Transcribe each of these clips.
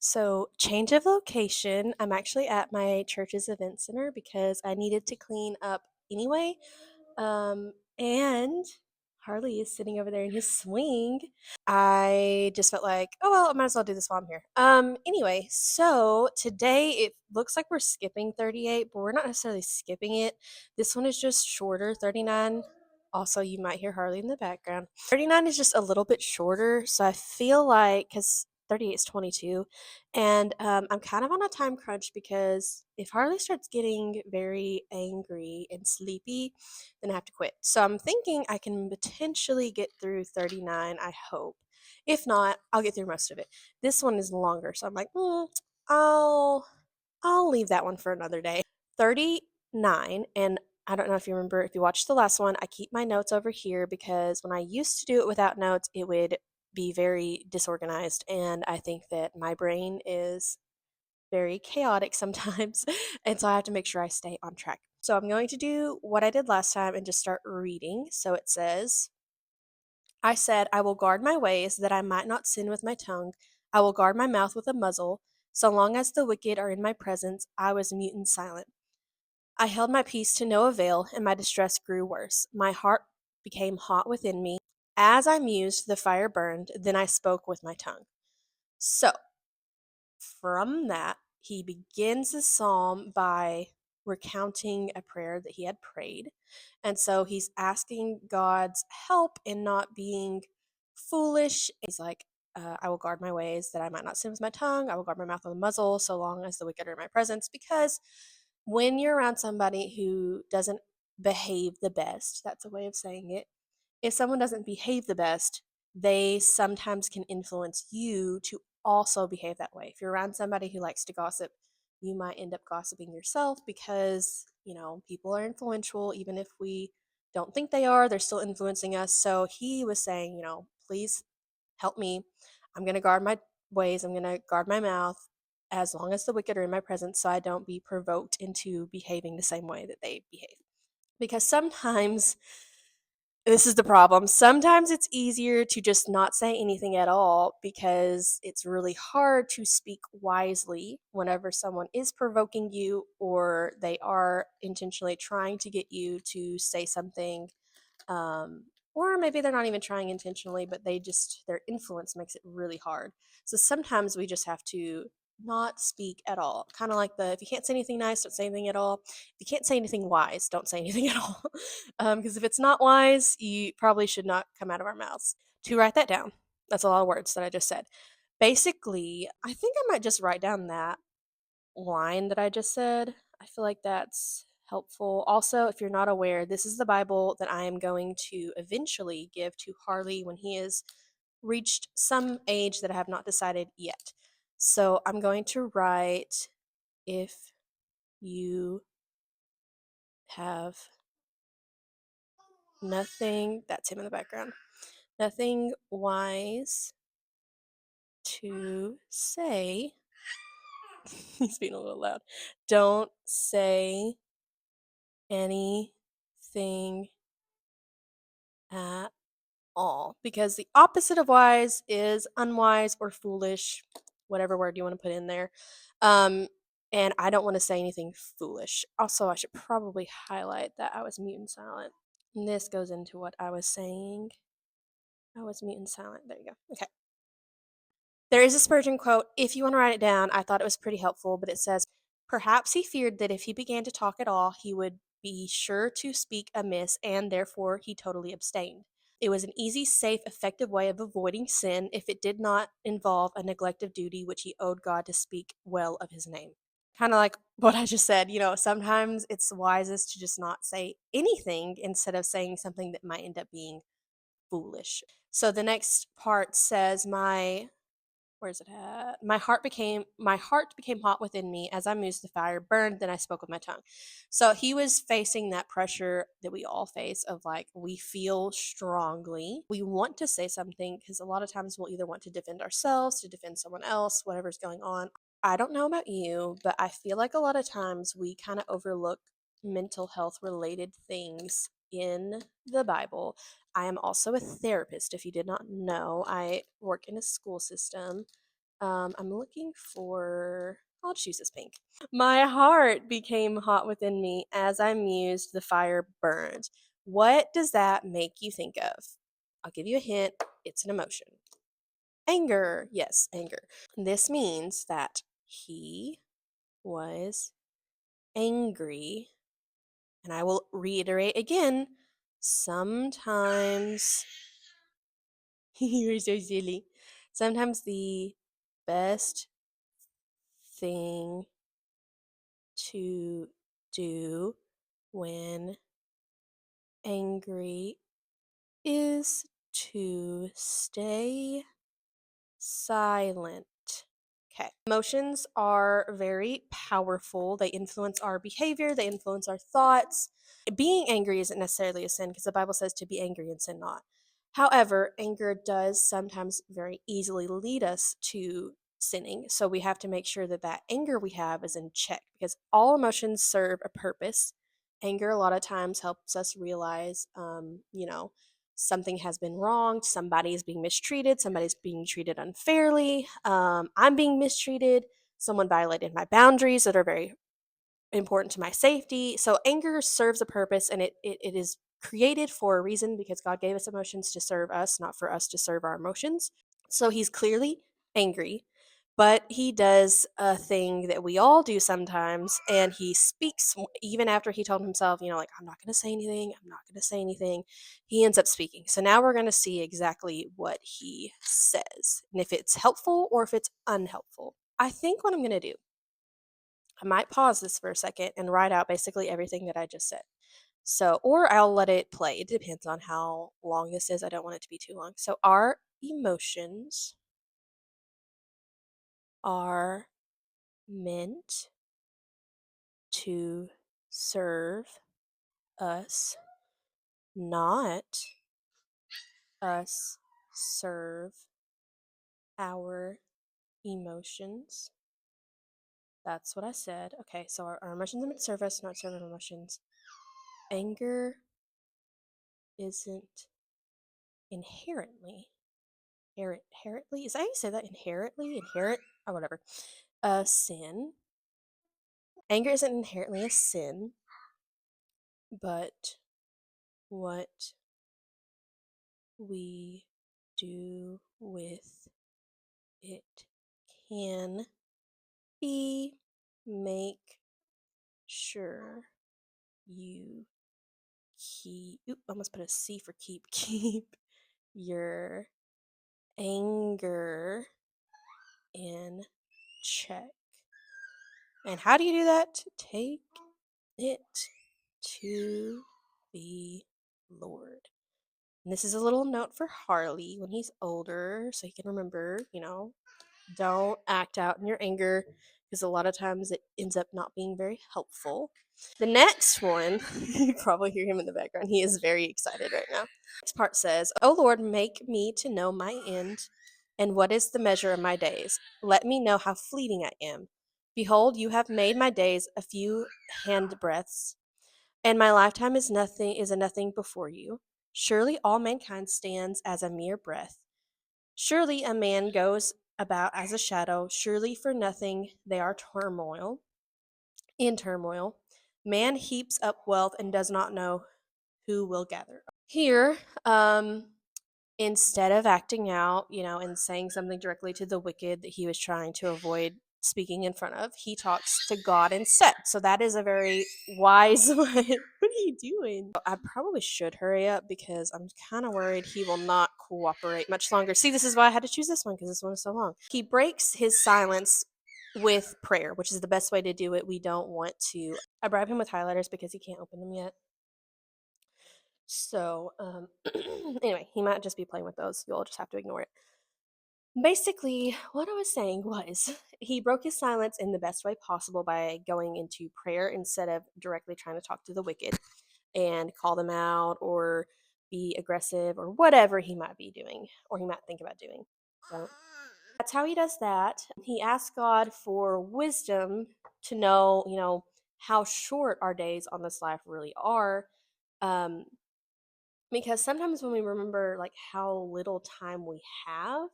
So, change of location. I'm actually at my church's event center because I needed to clean up anyway. And Harley is sitting over there in his swing. I just felt like, oh well, I might as well do this while I'm here. Anyway, so today it looks like we're skipping 38, but we're not necessarily skipping it. This one is just shorter, 39. Also, you might hear Harley in the background. 39 is just a little bit shorter, so I feel like because 38 is 22, and I'm kind of on a time crunch because if Harley starts getting very angry and sleepy, then I have to quit. So I'm thinking I can potentially get through 39, I hope. If not, I'll get through most of it. This one is longer, so I'm like, I'll I'll leave that one for another day. 39, and I don't know if you remember, if you watched the last one, I keep my notes over here because when I used to do it without notes, it would be very disorganized, and I think that my brain is very chaotic sometimes, and so I have to make sure I stay on track. So I'm going to do what I did last time and just start reading. So it says, I said, I will guard my ways that I might not sin with my tongue. I will guard my mouth with a muzzle. So long as the wicked are in my presence, I was mute and silent. I held my peace to no avail, and my distress grew worse. My heart became hot within me. As I mused, the fire burned. Then I spoke with my tongue. So from that, he begins the psalm by recounting a prayer that he had prayed. And so he's asking God's help in not being foolish. He's like, I will guard my ways that I might not sin with my tongue. I will guard my mouth with a muzzle so long as the wicked are in my presence. Because when you're around somebody who doesn't behave the best, that's a way of saying it. If someone doesn't behave the best, they sometimes can influence you to also behave that way. If you're around somebody who likes to gossip, you might end up gossiping yourself because, people are influential. Even if we don't think they are, they're still influencing us. So he was saying, please help me. I'm going to guard my ways. I'm going to guard my mouth as long as the wicked are in my presence so I don't be provoked into behaving the same way that they behave. Because sometimes this is the problem. Sometimes it's easier to just not say anything at all because it's really hard to speak wisely whenever someone is provoking you or they are intentionally trying to get you to say something. Or maybe they're not even trying intentionally, but their influence makes it really hard. So sometimes we just have to not speak at all. Kind of like if you can't say anything nice, don't say anything at all. If you can't say anything wise, don't say anything at all. Because if it's not wise, you probably should not come out of our mouths. To write that down, that's a lot of words that I just said. Basically, I think I might just write down that line that I just said. I feel like that's helpful. Also, if you're not aware, this is the Bible that I am going to eventually give to Harley when he has reached some age that I have not decided yet. So I'm going to write, if you have nothing, that's him in the background, nothing wise to say, he's being a little loud, don't say anything at all, because the opposite of wise is unwise or foolish, whatever word you want to put in there. Um, and I don't want to say anything foolish. Also, I should probably highlight that I was mute and silent. And this goes into what I was saying. I was mute and silent. There you go. Okay. There is a Spurgeon quote. If you want to write it down, I thought it was pretty helpful, but it says, perhaps he feared that if he began to talk at all, he would be sure to speak amiss, and therefore he totally abstained. It was an easy, safe, effective way of avoiding sin if it did not involve a neglect of duty which he owed God to speak well of his name. Kind of like what I just said, sometimes it's wisest to just not say anything instead of saying something that might end up being foolish. So the next part says, where's it at? My heart became hot within me as I mused. The fire burned, then I spoke with my tongue. So he was facing that pressure that we all face of like, we feel strongly, we want to say something because a lot of times we'll either want to defend ourselves, to defend someone else, whatever's going on. I don't know about you, but I feel like a lot of times we kind of overlook mental health related things in the Bible. I am also a therapist. If you did not know, I work in a school system. I'm looking for. I'll choose this pink. My heart became hot within me as I mused. The fire burned. What does that make you think of? I'll give you a hint. It's an emotion. Anger. Yes, anger. This means that he was angry. And I will reiterate again. Sometimes you're so silly. Sometimes the best thing to do when angry is to stay silent. Okay. Emotions are very powerful. They influence our behavior, they influence our thoughts. Being angry isn't necessarily a sin because the Bible says to be angry and sin not. However, anger does sometimes very easily lead us to sinning. So we have to make sure that that anger we have is in check because all emotions serve a purpose. Anger a lot of times helps us realize, something has been wronged, somebody is being mistreated, somebody's being treated unfairly, I'm being mistreated, someone violated my boundaries that are very important to my safety. So anger serves a purpose and it is created for a reason because God gave us emotions to serve us, not for us to serve our emotions. So he's clearly angry, but he does a thing that we all do sometimes, and he speaks even after he told himself, like, I'm not going to say anything, I'm not going to say anything. He ends up speaking. So now we're going to see exactly what he says and if it's helpful or if it's unhelpful. I think what I'm going to do, I might pause this for a second and write out basically everything that I just said. So, or I'll let it play. It depends on how long this is. I don't want it to be too long. So, our emotions are meant to serve us, not us serve our emotions. That's what I said. Okay, so our emotions are meant to serve us, not serve our emotions. Anger isn't inherently, inherently, is that how you say that? Inherently? Inherent? Or whatever. A sin. Anger isn't inherently a sin, but what we do with it can be. Make sure you keep. Oop, I almost put a C for keep. Keep your anger in check. And how do you do that? Take it to the Lord. And this is a little note for Harley when he's older, so he can remember, don't act out in your anger because a lot of times it ends up not being very helpful. The next one, you probably hear him in the background. He is very excited right now. Next part says, O Lord, make me to know my end and what is the measure of my days. Let me know how fleeting I am. Behold, you have made my days a few handbreadths, and my lifetime is a nothing before you. Surely all mankind stands as a mere breath. Surely a man goes about as a shadow. Surely for nothing they are in turmoil. Man heaps up wealth and does not know who will gather. Here, instead of acting out, and saying something directly to the wicked that he was trying to avoid speaking in front of, he talks to God instead. So that is a very wise one. What are you doing? I probably should hurry up because I'm kind of worried he will not cooperate much longer. See, this is why I had to choose this one because this one is so long. He breaks his silence with prayer, which is the best way to do it. We don't want to. I bribe him with highlighters because he can't open them yet. So, anyway, he might just be playing with those. You'll just have to ignore it. Basically, what I was saying was he broke his silence in the best way possible by going into prayer instead of directly trying to talk to the wicked and call them out or be aggressive or whatever he might be doing or he might think about doing. So that's how he does that. He asks God for wisdom to know, how short our days on this life really are. Um, because sometimes when we remember like how little time we have,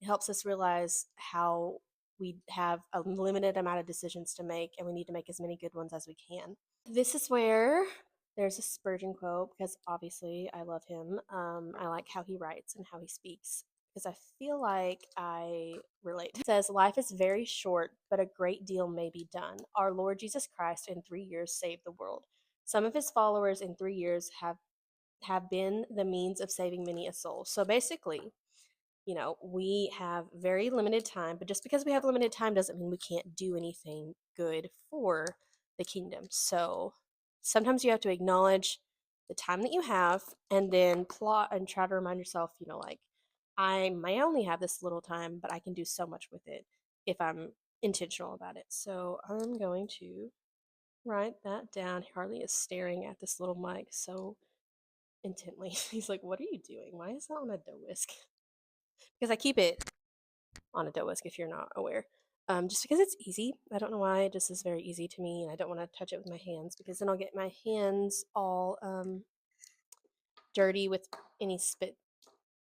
It helps us realize how we have a limited amount of decisions to make, and we need to make as many good ones as we can. This is where there's a Spurgeon quote because obviously I love him. I like how he writes and how he speaks because I feel like I relate. It says, "Life is very short, but a great deal may be done. Our Lord Jesus Christ in 3 years saved the world. Some of his followers in 3 years have been the means of saving many a soul." So basically, we have very limited time, but just because we have limited time doesn't mean we can't do anything good for the kingdom. So sometimes you have to acknowledge the time that you have and then plot and try to remind yourself, like, I may only have this little time, but I can do so much with it if I'm intentional about it. So I'm going to write that down. Harley is staring at this little mic so intently. He's like, "What are you doing? Why is that on a dough whisk?" Because I keep it on a dough whisk if you're not aware. Just because it's easy. I don't know why. It just is very easy to me, and I don't want to touch it with my hands because then I'll get my hands all dirty with any spit.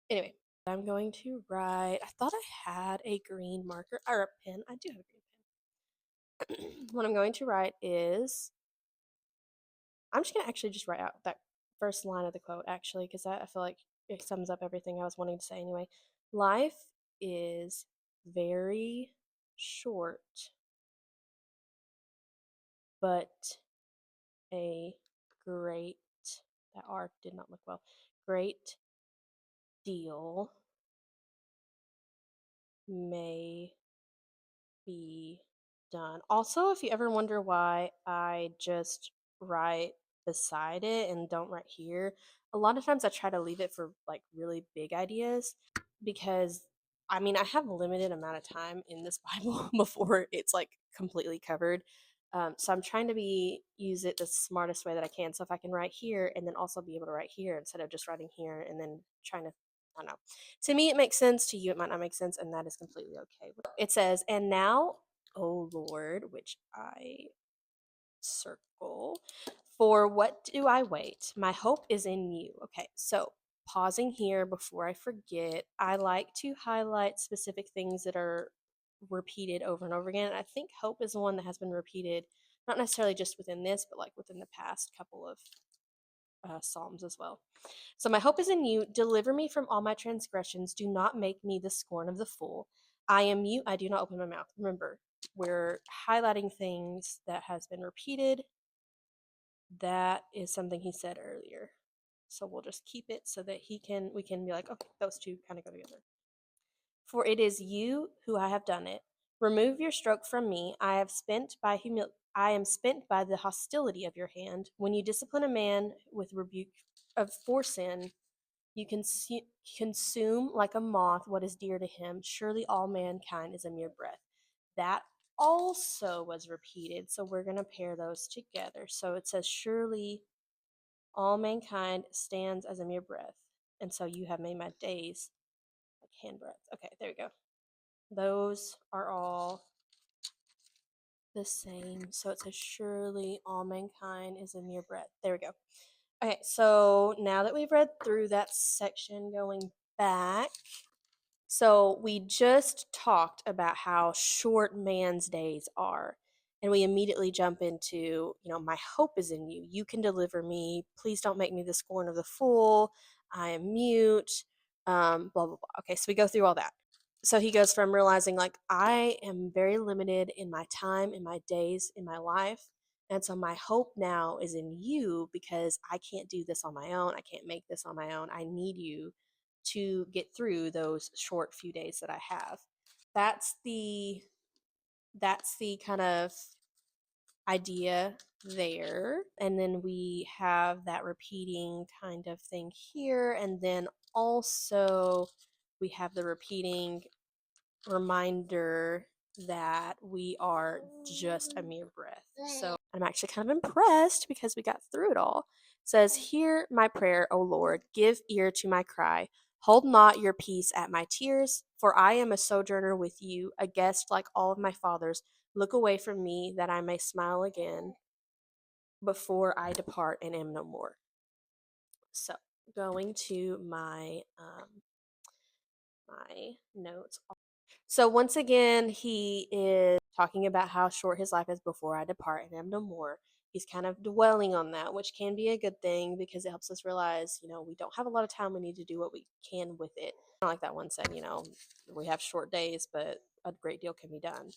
Anyway, I'm going to write. I thought I had a green marker or a pen. I do have a green pen. What I'm going to write is I'm just going to actually just write out that first line of the quote, actually, because I feel like it sums up everything I was wanting to say anyway. Life is very short, but a great, that R did not look well, great deal may be done. Also, if you ever wonder why I just write beside it and don't write here, a lot of times I try to leave it for like really big ideas because I have a limited amount of time in this Bible before it's like completely covered. So I'm trying to use it the smartest way that I can. So if I can write here and then also be able to write here instead of just writing here and then trying to, I don't know. To me, it makes sense. To you, it might not make sense, and that is completely okay. It says, "And now, O Lord," which I circle, "for what do I wait? My hope is in you." Okay, so pausing here before I forget, I like to highlight specific things that are repeated over and over again. I think hope is the one that has been repeated, not necessarily just within this, but like within the past couple of Psalms as well. So my hope is in you. Deliver me from all my transgressions. Do not make me the scorn of the fool. I am mute. I do not open my mouth. Remember, we're highlighting things that has been repeated. That is something he said earlier. So we'll just keep it so that we can be like, okay, those two kind of go together. For it is you who I have done it. Remove your stroke from me. I am spent by the hostility of your hand. When you discipline a man with rebuke of for sin, you consume like a moth what is dear to him. Surely all mankind is a mere breath. That also was repeated, so we're going to pair those together. So it says, surely all mankind stands as a mere breath. And so you have made my days like hand breaths. Okay, there we go. Those are all the same. So it says, surely all mankind is a mere breath. There we go. Okay, so now that we've read through that section, going back, so we just talked about how short man's days are. And we immediately jump into, my hope is in you. You can deliver me. Please don't make me the scorn of the fool. I am mute. Blah, blah, blah. Okay, so we go through all that. So he goes from realizing, like, I am very limited in my time, in my days, in my life. And so my hope now is in you because I can't do this on my own. I can't make this on my own. I need you to get through those short few days that I have. That's the kind of idea there. And then we have that repeating kind of thing here, and then also we have the repeating reminder that we are just a mere breath. So I'm actually kind of impressed because we got through it all. It says, "Hear my prayer, O Lord, give ear to my cry. Hold not your peace at my tears, for I am a sojourner with you, a guest like all of my fathers. Look away from me that I may smile again before I depart and am no more." So going to my my notes. So once again, he is talking about how short his life is before I depart and am no more. He's kind of dwelling on that, which can be a good thing because it helps us realize, we don't have a lot of time. We need to do what we can with it. Not like that one said, we have short days, but a great deal can be done.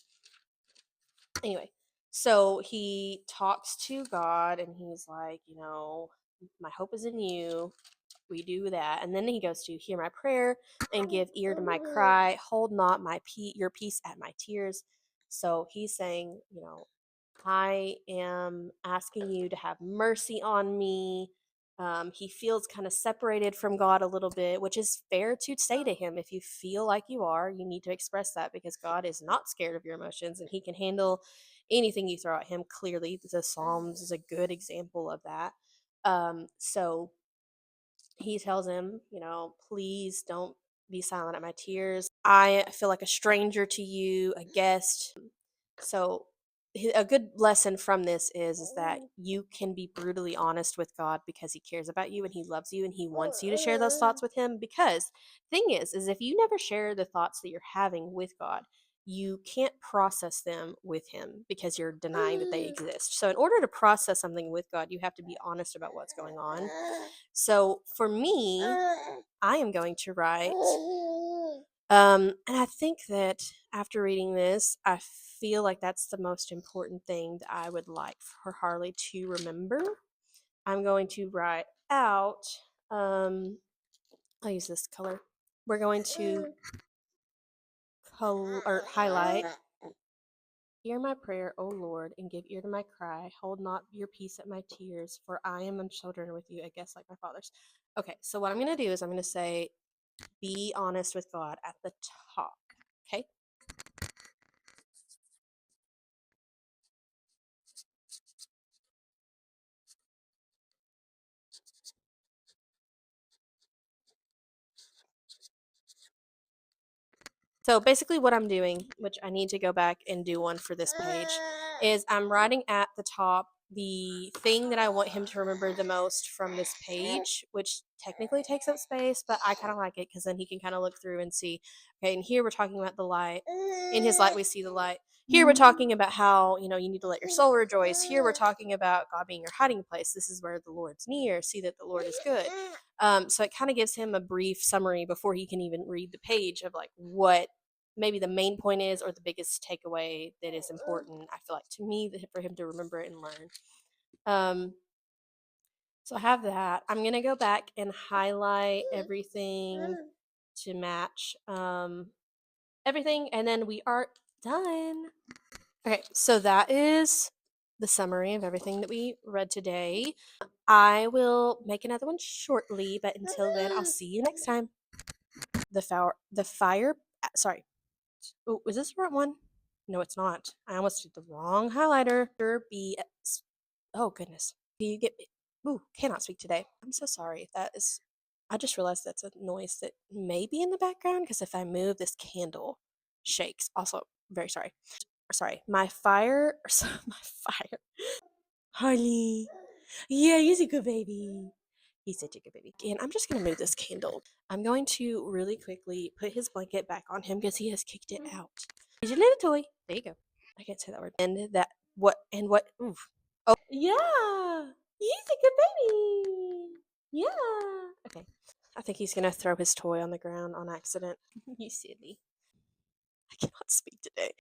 Anyway, so he talks to God and he's like, my hope is in you. We do that. And then he goes to hear my prayer and give ear to my cry. Hold not your peace at my tears. So he's saying, I am asking you to have mercy on me. He feels kind of separated from God a little bit, which is fair to say to him. If you feel like you are, you need to express that because God is not scared of your emotions and he can handle anything you throw at him. Clearly, the Psalms is a good example of that. So he tells him, please don't be silent at my tears. I feel like a stranger to you, a guest. So a good lesson from this is that you can be brutally honest with God because he cares about you and he loves you and he wants you to share those thoughts with him. Because thing is if you never share the thoughts that you're having with God, you can't process them with him because you're denying that they exist. So in order to process something with God, you have to be honest about what's going on. So for me, I am going to write and I think that after reading this, I feel like that's the most important thing that I would like for Harley to remember. I'm going to write out, I'll use this color. We're going to highlight. Hear my prayer, O Lord, and give ear to my cry. Hold not your peace at my tears, for I am a children with you, I guess like my father's. Okay, so what I'm going to do is I'm going to say, be honest with God at the top. Okay? So basically what I'm doing, which I need to go back and do one for this page, is I'm writing at the top the thing that I want him to remember the most from this page, which technically takes up space, but I kind of like it because then he can kind of look through and see, okay, and here we're talking about the light. In his light, we see the light. Here we're talking about how, you need to let your soul rejoice. Here we're talking about God being your hiding place. This is where the Lord's near. See that the Lord is good. So it kind of gives him a brief summary before he can even read the page of like what maybe the main point is or the biggest takeaway that is important. I feel like to me for him to remember it and learn. So I have that. I'm gonna go back and highlight everything to match everything, and then we are done. Okay, so that is the summary of everything that we read today. I will make another one shortly, but until then, I'll see you next time. The fire. Sorry. Oh, is this the right one? No, it's not. I almost did the wrong highlighter. Oh goodness. Do you get? Ooh, cannot speak today. I'm so sorry. That is. I just realized that's a noise that may be in the background because if I move, this candle shakes. Also, very sorry. Sorry, my fire. My fire. Harley. Yeah, he's a good baby. He's such a good baby. And I'm just going to move this candle. I'm going to really quickly put his blanket back on him because he has kicked it out. He's your little toy. There you go. I can't say that word. And that, what, oof. Oh, yeah. He's a good baby. Yeah. Okay. I think he's going to throw his toy on the ground on accident. You silly. I cannot speak today.